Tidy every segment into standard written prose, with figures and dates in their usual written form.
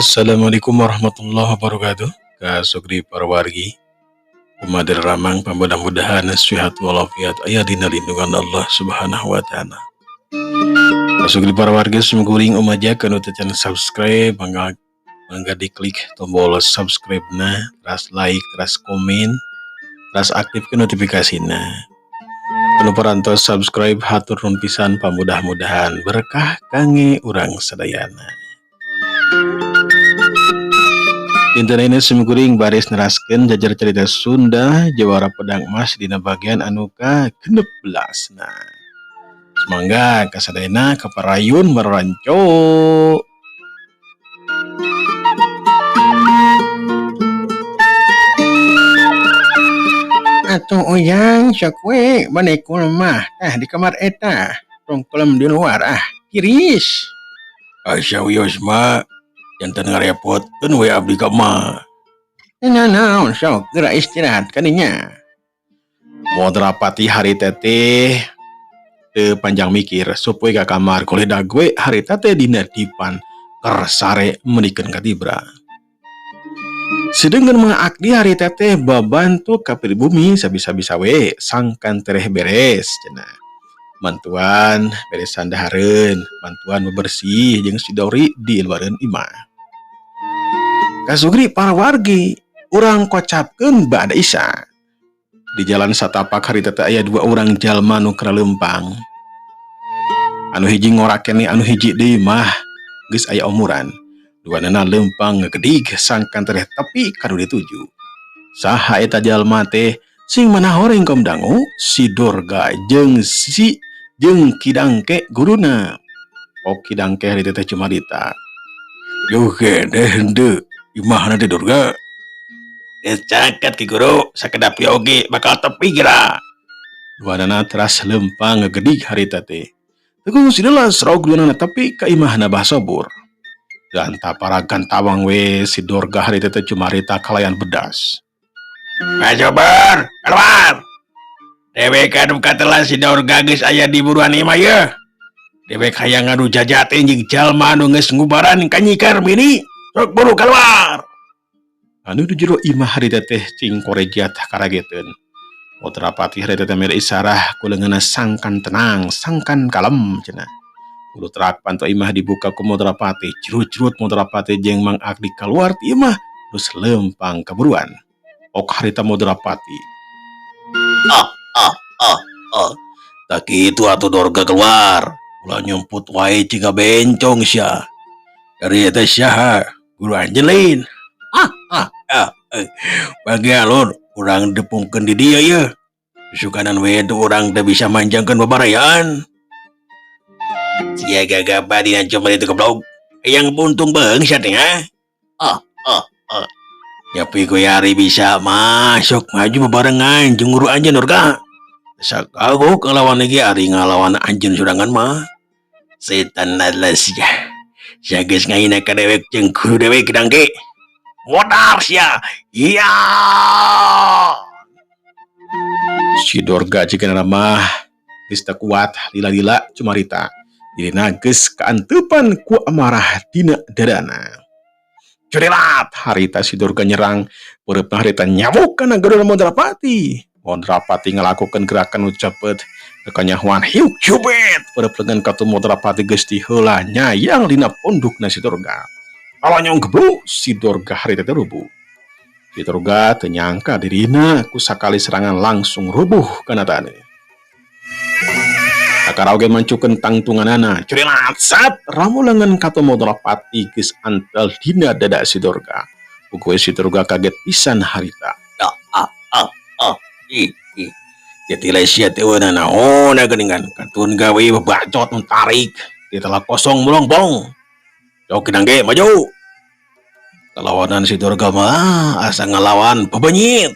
Assalamualaikum warahmatullahi wabarakatuh. Kasugri parwargi, kumadir ramang mudah-mudahan sehat walafiat aya dina lindungan Allah Subhanahu wa taala. Kasugri parwargi sumguring umaja kana tecan subscribe mangga diklik tombol subscribe na, teras like, teras komen, teras aktifkan notifikasina. Anu parantos subscribe hatur nuhun pisan pamudah-mudahan berkah kange urang sadayana. Dinten ini sumguring baris neraskeun jajar cerita Sunda Jawara Pedang Emas dina bagian anu ka-16. Semangga kasadayana kaparayun meranco. Atuh uyang sok we banekul mah di kamar eta tong kelem di luar kiris. Asa wios mah janten ngarepotkeun we abdi ka mah. Naon sok geura istirahat kadinya. Modrapati hari teh teu panjang mikir supaya ka kamar koledag we hari teh dina dipan keur sare menikeun katibra. Sedengkeun mengaak di hari teh babantu ka pribumi sabisa-bisa we sangkan tereh beres cenah. Mantuan beresan dahareun, mantuan bebersih jeung sidori di luareun imah. Kasugri parwargi urang kocapkeun ba'da isya. Di jalan satapak hari teh aya dua urang jalma nu kraleumpang. Anu hiji ngorakene anu hiji deui mah geus aya umuran. Duanana leumpang ngegedig sangkan tereh tepi kanu dituju. Saha eta jalma teh sing manahoreng kom dangu si Dorga jeung Kidangke guruna. Kidangke hari teh cumarita. Yuh deh henteu imahna teh Dorga. Geus caket ki guru sakedapi oge bakal tepi geura. Duanana teras leumpang ngegedig hari teh. Teguh sidelas raog duanana tepi ka imahna Basobur. Dan taparagan tawang we si Dorga hari teh cumarita kalayan bedas. Basobur, keluar! Dewek anu katelan si Dorga geus aya di buruan imah ye. Dewek hayang ngadu jajate jeung jalma anu geus ngubaran kanyikar bini. Sok buru keluar. Anu di jero imah hari teh cing koregiat karageteun. Modrapati hari teh mere isarah ku leungeunna sangkan tenang, sangkan kalem cenah. Ulu terak panto imah dibuka ku Modrapati, jerut-jerut Modrapati jeung Mang Agdi keluar ti imah terus leumpang keburuan. Harita Modrapati. Tak kitu atuh Dorga keluar. Ulah nyumput wae ciga bencong sia. Dari eta saha? Guru Anjelin. Bagi alur urang depungkeun di dieu ye. Sukanan we tu urang teu bisa manjangkeun babarayaan. Sia gagaba dina cuma itu goblok. Yang buntung beungsat teh Nyapi ku yari bisa masuk maju bebarengan jeung guru anjeun Dorga. Sakagok ngelawan lagi ari ngalawan anjeun sorangan mah. Setan adalah sia. Sia geus ngahina ka dewek jeung guru dewek Kidangke. Modar sia. Iya. Si Dorga cikeunna mah geus teu kuat lila-lila cumarita. Dina geus kaanteupan ku amarah dina dadana. Curilat harita si Dorga nyerang peureupna harita nyamuk kana garuna Modrapati. Modrapati ngalakukeun gerakan nu cepet kekanyahoan hiuk cubit peureupna leungeun katu Modrapati geus ti heula nyayang dina pundukna si Dorga. Alanyong gebluk si Dorga harita teh rubuh. Si Dorga teu nyangka dirina ku sakali serangan langsung rubuh kana taneuh. Sakara oge mancukeun tangtunganana. Curilat sat ramu leungeun katu Modrapati geus antel dina dada si Dorga. Puguh si Dorga kaget pisan harita. Jadi lesia teh weuna naon geuningan katun gawe babacot nu tarik di telah kosong bolong-bolong. Jauh Kidangke maju. Kalawanan si Dorga mah asa ngalawan pabanyit.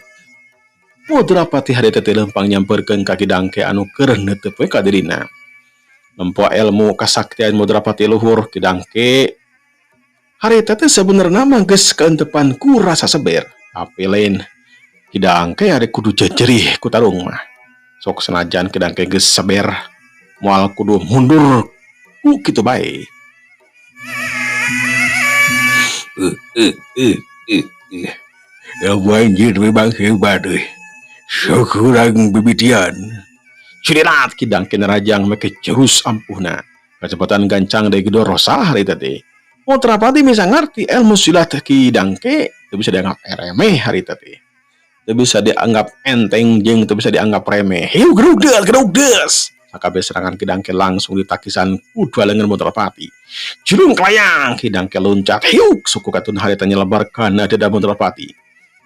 Modrapati hari teh leumpang nyamperkeun ka Kidangke anu keur neuteup we ka dirina. Nempo ilmu kasaktian Modrapati luhur Kidangke hari teh sebenarnya mah geus kaentepan ku rasa seber. Tapi lain Kidangke ari kudu jejerih ku tarung mah. Sok senajan Kidangke geus seber moal kudu mundur ku kitu bae. Ilmu anjir memang hebat deh. Sekurang bibitian. Sudirat kidang kena rajang make jurus ampuhna. Kecepatan gancang dari gedor rosa hari tadi. Montrapati bisa ngerti ilmu silat kidang ke. Itu bisa dianggap remeh hari tadi. Itu bisa dianggap enteng jeng itu bisa dianggap remeh. Hiu gerugdes. Sakabe serangan kidang ke langsung ditakisan udua lengan Montrapati. Julung kelayang kidang ke loncat. Hiu suku katun hari tanya lebarkan ada Montrapati.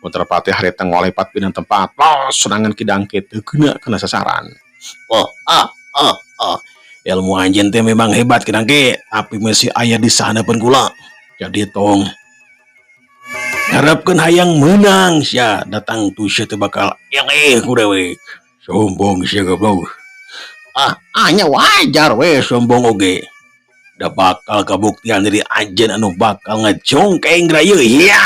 Montrapati hari tengah lepat pindah tempat. Los serangan kidang ke kena sasaran. Oh, ilmu anjing teh memang hebat kidang ke, tapi masih ayah di sana pun kula. Jadi tong harapkan hayang menang sia datang tuh sia teh bakal yang kurewek. Sombong sia goblok. Hanya wajar we sombong oge. Da bakal kabuktian dari anjeun anu bakal ngejongkeng raya. Ya.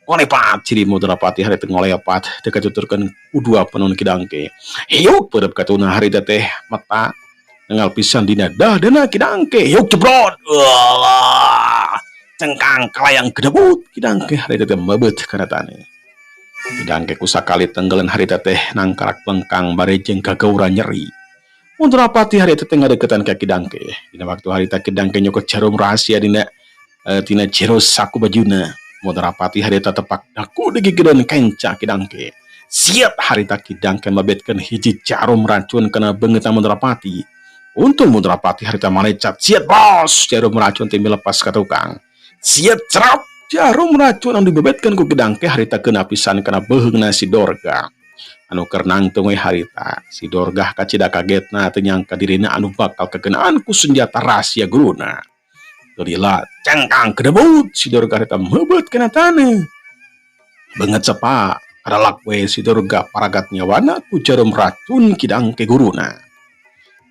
Olepat ciri Montrapati hari tengah lepat dekat tuturkan udua penon kidangke. Hiuk pedep katuna hari teh mata nengal pisan dina dana kidangke. Hiuk jebrot. Wah. Cengkang kelayang gedebut kidangke hari teh mebet karatane. Kidangke kusakali tenggelan hari teh nangkarak pengkang barejeng gagaura nyeri. Montrapati hari teh ngadeketan ka kidangke. Dina waktu hari teh kidangke nyokot jarum rahasia dina tina jero saku bajuna. Montrapati harita tepak daku digigireun kenca kidangke. Siap harita kidangke mabetkeun hiji jarum racun kena beungeutna Montrapati. Untung Montrapati harita malecat. Siap bos, jarum racun teh lepas ka tukang. Siap cerap, jarum racun anu dibebetkeun ku kidangke harita kena pisan kena beuheungna si Dorga. Anu keur nangtung we harita, si Dorga kacida kagetna teu nyangka dirina anu bakal kageunaan ku senjata rahasia guruna. Dorila cengkang kedebut si Dorga harita mebet kena tanah. Banget sepa karalak we si Dorga paragat nyawana ku jarum racun kidangke guruna.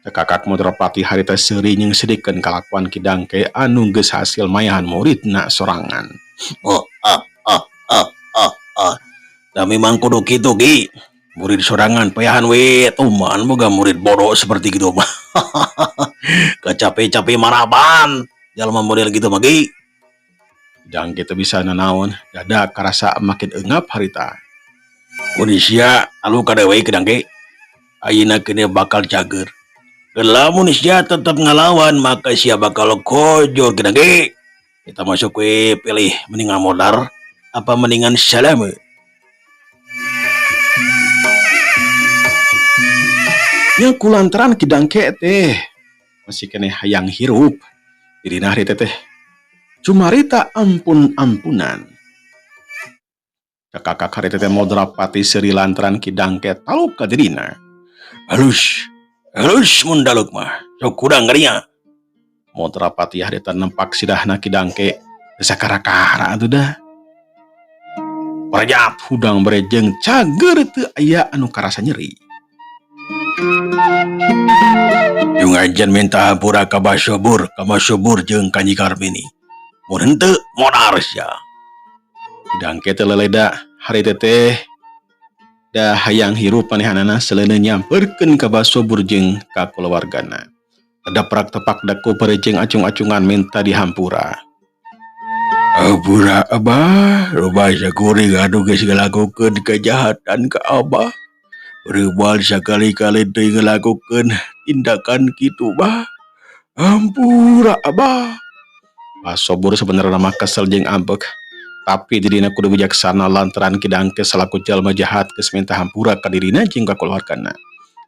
Kakak Montrapati harita seuri jeung sedikeun kalakuan kidangke anu geus hasil mayahan muridna sorangan. Da memang kudu kitu Gi. Murid sorangan payahan we tuman boga murid bodoh seperti gitu mah. Kecape-cape maraban. Jalma model gitu mah Gi. Dan kita bisa nanaon dada karasa makin engap harita. Kondisia alu kadewe kedangke. Ayeuna kene bakal cager. Lamun sia tetap ngalawan maka sia bakal kojor kedangke. Kita masuk we pilih mendingan modar apa mendingan salama. Ya kulantaran kidangke teh masih kene hayang hirup. Dirina harita teh cumarita ampun-ampunan. Kakak harita teh Montrapati seuri lantaran kidangke taluk ka dirina. Halus mun daluk mah. Sok kurang garinya. Montrapati harita nempak sidahna kidangke sakara-kara atuh dah. Parajat hudang berejeng cager teu aya anu karasa nyeri. Yung ajan minta hampura ka Basobur jeung Kanyi Karmini. Mun henteu modar sia. Kidangke teh leleda harita teh da hayang hirup manehanana seleuna nyamperkeun ka Basobur jeung ka kulawargana. Daprak tepak daku berejeng acung-acungan minta dihampura. Hampura Abah, loba sakuring anu geus ngalakukeun kejahatan ka Abah. Berbal sakali-kali deui ngalakukeun tindakan kitu bah. Hampura Abah. Basobur sebenarnya mah kesel jeung ambek. Tapi dirina kudu bijaksana lantaran kidangke salaku jalma jahat geus minta hampura ka dirina jeung ka kulawargana.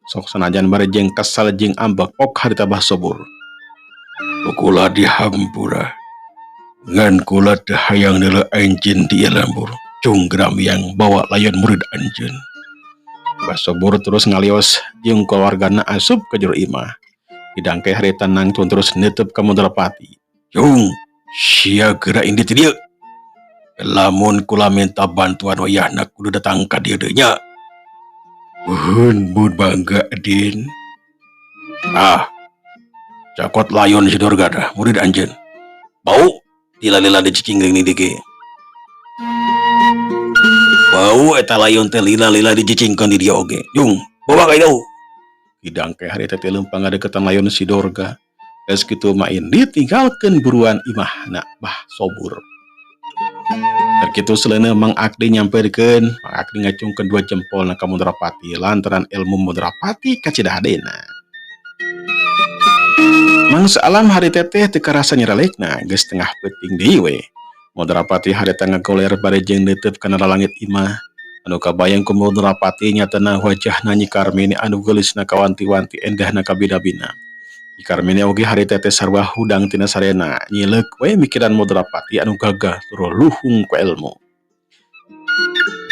Sok sanajan barejeng kesal jeung ambek ok harita Basobur. Kula dihampura. Ngan kula teh hayang neuleuh anjeun di lembur. Cunggram yang bawa layan murid anjeun. Basobur terus ngalios jeung kulawargana asup ka jero imah. Kidangke harita nangtun terus netep ka Montrapati. Jung, sia geura indi ti dieu. Lamun kula minta bantuan wayahna kudu datang ka dieu deui nya. Mun bangga Din. Cakot layon si Dorga dah, murid anjeun. Bau, lila-lila di cicingring ni dige. Bau eta layon teh lila-lila dicicingkeun di dia oge. Jung, bawa ka itu. Kidangke harita teh leumpang ngadeukeutan layon si Dorga. Geus kitu main ditinggalkeun buruan imahna Basobur. Kitu selena Mang Akdi nyamperkeun, Mang Akdi ngacungkeun dua jempolna ka Mudrapati lantaran ilmu Mudrapati kacidadena. Mangsa alam hari teteh teu karasa nyerelekna geus tengah peuting deui we. Mudrapati harita ngagoler bari jeung neuteub kana langit imah. Anu kabayang ku Mudrapati nyatana wajahna Nyi Karmini anu geulisna kawanti-wanti endahna kabina-bina. Nyi Karmini oge hari teteh sarua hudang tina sarena nyileuk we mikiran Mudrapati anu gagah tur luhung ku ilmu.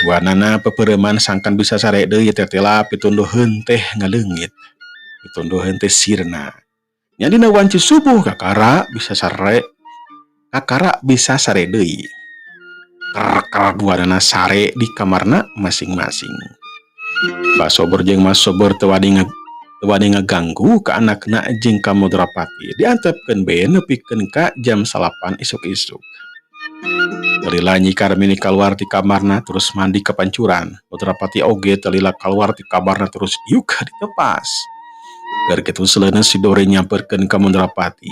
Duanana pepeureuman sangkan bisa sare deui tetela pitunduheun teh ngaleungit. Pitunduheun teh sirna. Nya dina wanci subuh kakara bisa sare deui. Kakara duanana sare di kamarna masing-masing. Mbah Sobor jeung Mas Sobor teu wani ngaganggu ka anakna jeung ka Mudrapati. Diantepkeun bae nepikeun ka jam 8 isuk-isuk. Telila Nyi Karmini keluar di kamarna terus mandi ke pancuran. Mudrapati oge telila keluar di kamarna terus iuk di tepas. Keur kitu seleuna si Dori nyamperkeun ka Mudrapati.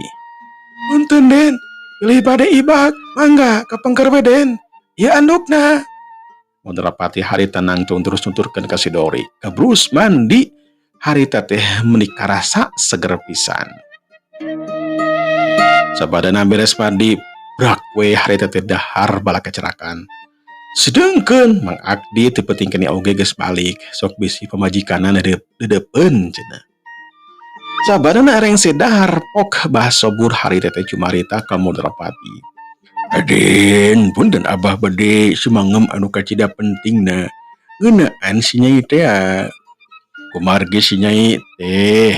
Punten Den, pilih bade ibak, mangga kapengker we Den. Ya andukna. Mudrapati harita nangtung terus nuturkeun ka si Dori. Kebrus mandi, harita teh menikah rasa seger pisan. Sabadana beres mandi, brak we harita teh dahar bala kecerakan. Sedengkeun Mang Akdi teu peutingkeun oge geus balik, sok bisi pamajikanna dedeupeun cenah. Sabadana areng sedahar pok Mbah Sobur harita teh cumarita ka Mudrapati. Aden, punten Abah bade sumangem anu kacida pentingna. Ngeunaan si Nyai teh kumargi si Nyai teh.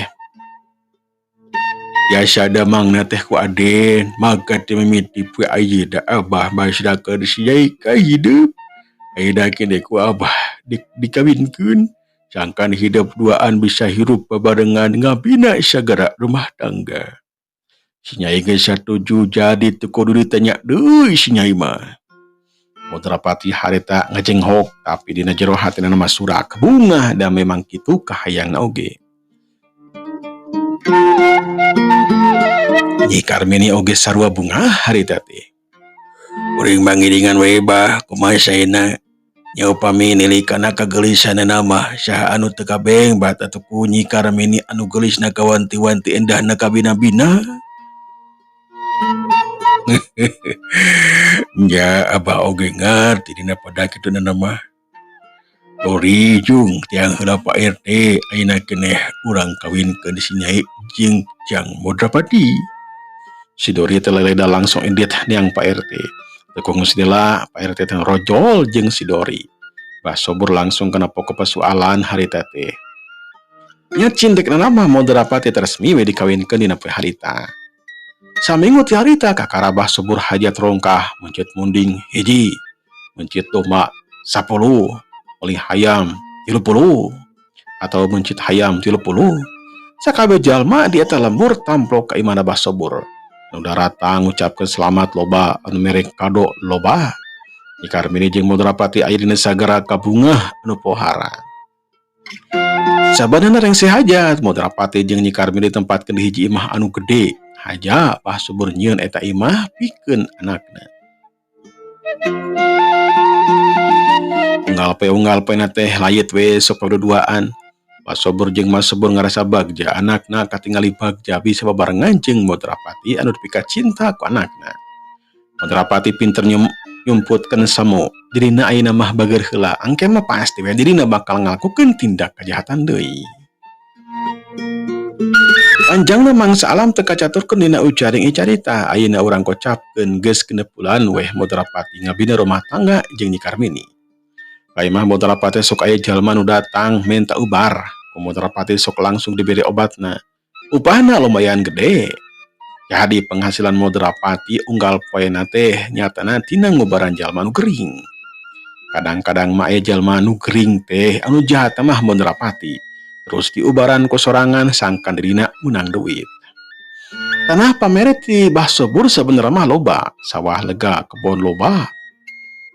Biasa damangna teh ku Aden, magat teh mimitip we ayeuna Abah masdakeun si Nyai ka hidup. Ayeuna kene ku Abah dikawinkeun, sangkan hidup duaan bisa hirup babarengan ngabina sagara rumah tangga. Si Nyai geus satuju jadi teu kudu ditanya deui si Nyai mah. Mudrapati harita ngajenghok tapi dina jero hatina mah surak bunga da memang kitu kahayangna oge. Nyi Karmini oge sarua bunga harita teh. Uring mangiringan we Bah kumaha saena nya upami nilikana kagelisanana mah saha anu teu kabeng bata teu ku Nyi Karmini anu gelisna kawanti-wanti endahna kabina-bina. Ya Abah oge ngarti dina pada kitunana mah. Dori jung tiang heula Pak RT ayeuna keneh urang kawinkeun si Nyai jeung Jang Mudrapati. Si Dori teh leleda langsung indit niang Pak RT. Tekung sedela Pak RT teh rojol jeung si Dori. Mbah Sobur langsung kana pokok persoalan harita teh. Nya cindekna mah Mudrapati resmi we dikawinkeun dina poe harita. Saminggu ti harita kakara Mbah Sobur hajat rongkah mencit munding hiji, mencit domba 10, paling hayam 30, atau mencit hayam 30. Sakabeh jalma di eta lembur tamplok ka imana Mbah Sobur. Nu datang ngucapkeun selamat loba anu mere kado loba. Nyi Karmini jeung Mudrapati aya dina sagara kabungah anu pohara. Sabadana reng sehajat Mudrapati jeung Nyi Karmini ditempatkeun di hiji imah anu gede. Haja Mbah Sobur nyieun eta imah pikeun anakna. Unggal pe teh layet we sok paduduaan. Mbah Sobur jeung Mas Sobur ngarasa bagja anakna katingali bagja bisa babarengan jeung Mudrapati anu dipika cinta ku anakna. Mudrapati pinter nyumputkeun samo dirina ayeuna mah bager heula angke mah pasti we dirina bakal ngalakukeun tindak kajahatan deui. Panjangna mangsa alam teu kacaturkeun dina ujaring carita ayeuna urang kocapkeun geus genep bulan weh Mudrapati ngabina rumah tangga jeung Nyi Karmini. Kai mah Mudrapati sok aya jalma nu datang minta ubar, ku Mudrapati sok langsung diberi obatna. Upahna lumayan gede. Jadi penghasilan Mudrapati unggal poena teh nyatana tina ngubaran jalma nu gering. Kadang-kadang mah aya jalma nu gering teh anu jahat mah Mudrapati. Terus diubaran ku sorangan sangkan dirina menang duit. Tanah pamere ti Mbah Sobur sabenerna mah loba, sawah lega, kebon loba.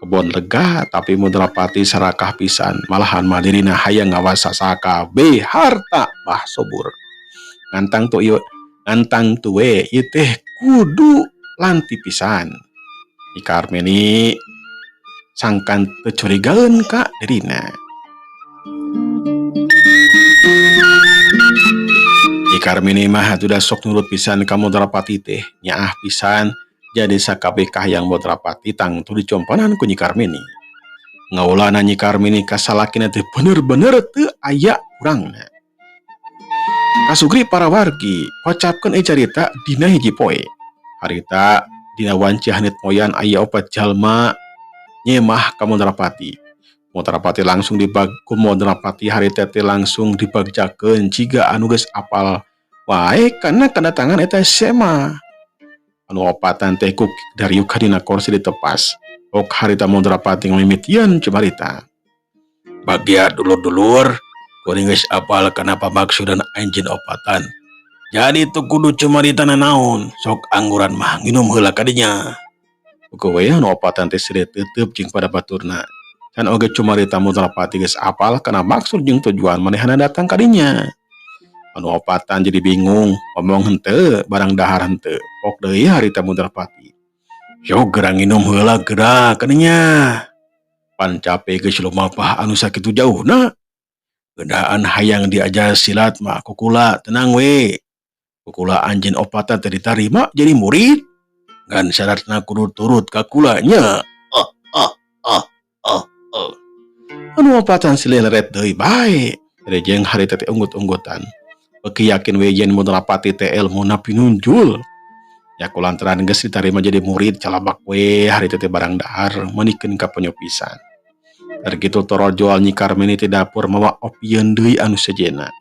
Kebon lega tapi Mudrapati sarakah pisan, malahan mah dirina hayang ngawasa sakabeh harta Mbah Sobur. Ngantang tu we ieu teh kudu lanti pisan. Nyi Karmini sangkan teu curigaeun ka dirina. Nyi Karmini mah atuda sok nurut pisan ka Modrapati teh, nyaah pisan jadi sakabeh kahyang Modrapati tangtu dicomponan ku Nyi Karmini. Ngaulana Nyi Karmini ka salakina teh bener-bener teu aya urangna. Kasugri para wargi kocapkeun carita dina hiji poe. Harita dina wanci hanit moyan aya opat jalma nyemah ka Modrapati. Modrapati langsung dibag ku Modrapati harita teh langsung dibagjakeun jiga anu geus apal wae kana kedatangan eta Sema. Anu opatan teh ku Dariuk dina kursi ditepas. Ok harita Modrapati ngamimitian cumarita. Bagia dulur-dulur, kuring geus apal kana pamaksudan anjeun opatan. Jadi tu kudu cumarita naon, sok angguran mah nginum heula kadinya. Uga we anu opatan teh sire teuteup jeung pada baturna. Dan oge cumarita Modrapati geus apal kana maksud jeung tujuan manehna datang kadinya. Anu opatan jadi bingung, ngomong henteu, barang dahar henteu. Pok deui harita Modrapati. Yo gerang nginum heula geura kadinya. Pan cape geus lumapah anu sakitu jauhna. Geudaan hayang diajar silat mah kukula tenang we. Kukula anjeun opatan teh ditarima jadi murid. Ngan syaratna kudu turut ka kulanya. Anu opatan silih leret deui bae. Rejeng harita teh unggut-unggutan. Beki yakin we yen Modrapati teh elmuna pinunjul. Ya kulantaran geus ditarima jadi murid calabak we harita teh barang dahar menikeun ka penyopisan. Kitu torojol Nyi Karmini teh dapur mawa opieun deui anu sejenna.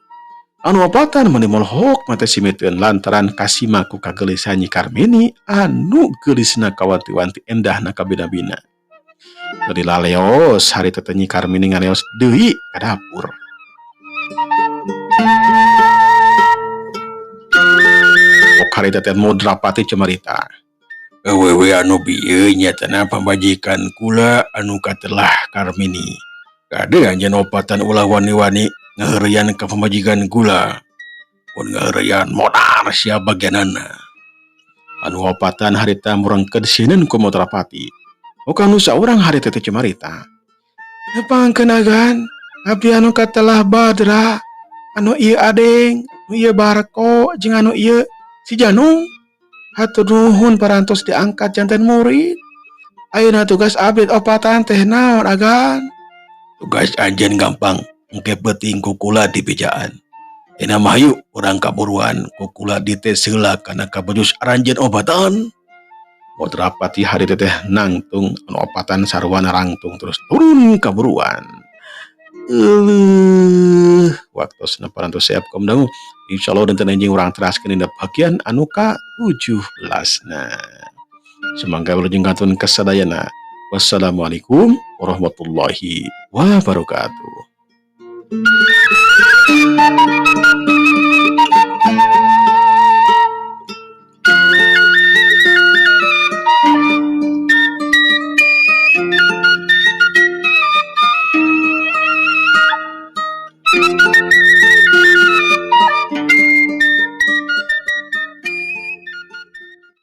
Anu opatan meni molhok mate simiteun lantaran kasima ku kageulisan Nyi Karmini anu geulisna kawanti-wanti endahna ka bina-bina. Dari laleos harita teh Nyi Karmini ngaleos deui ka dapur. Ok harita teh Modrapati cumarita. Wewe anu bieu nyatana pambajikan kula anu katelah Karmini. Kade anjeun opatan ulah wani-wani ngaheureuyan ka pambajikan kula. Mun ngaheureuyan modar sia bagianana. Anu opatan harita murengkeun sieun ku Modrapati. Ok anu saurang harita teh cumarita. Nepangkeun agan, abdi anu katelah Badra, anu ieu Adeng, anu ieu Barko jeung anu ieu si Janung. Hatur nuhun parantos diangkat janten murid. Ayeuna tugas abdi opatan teh naon agan? Tugas anjeun gampang, engke penting kukula di pejaan. Ena mah hayu urang kaburuan kukula dites heula kana kabejus aranjeun obatan. Modrapati harita teh nangtung anu opatan sarwana rangtung terus turun kaburuan. Waktosna parantos siap kom dangu. Insyaallah danten anjing urang teraskeun dina bagian anu ka-17. Semangga wilujeng kantun kasadayana. Wassalamualaikum warahmatullahi wabarakatuh.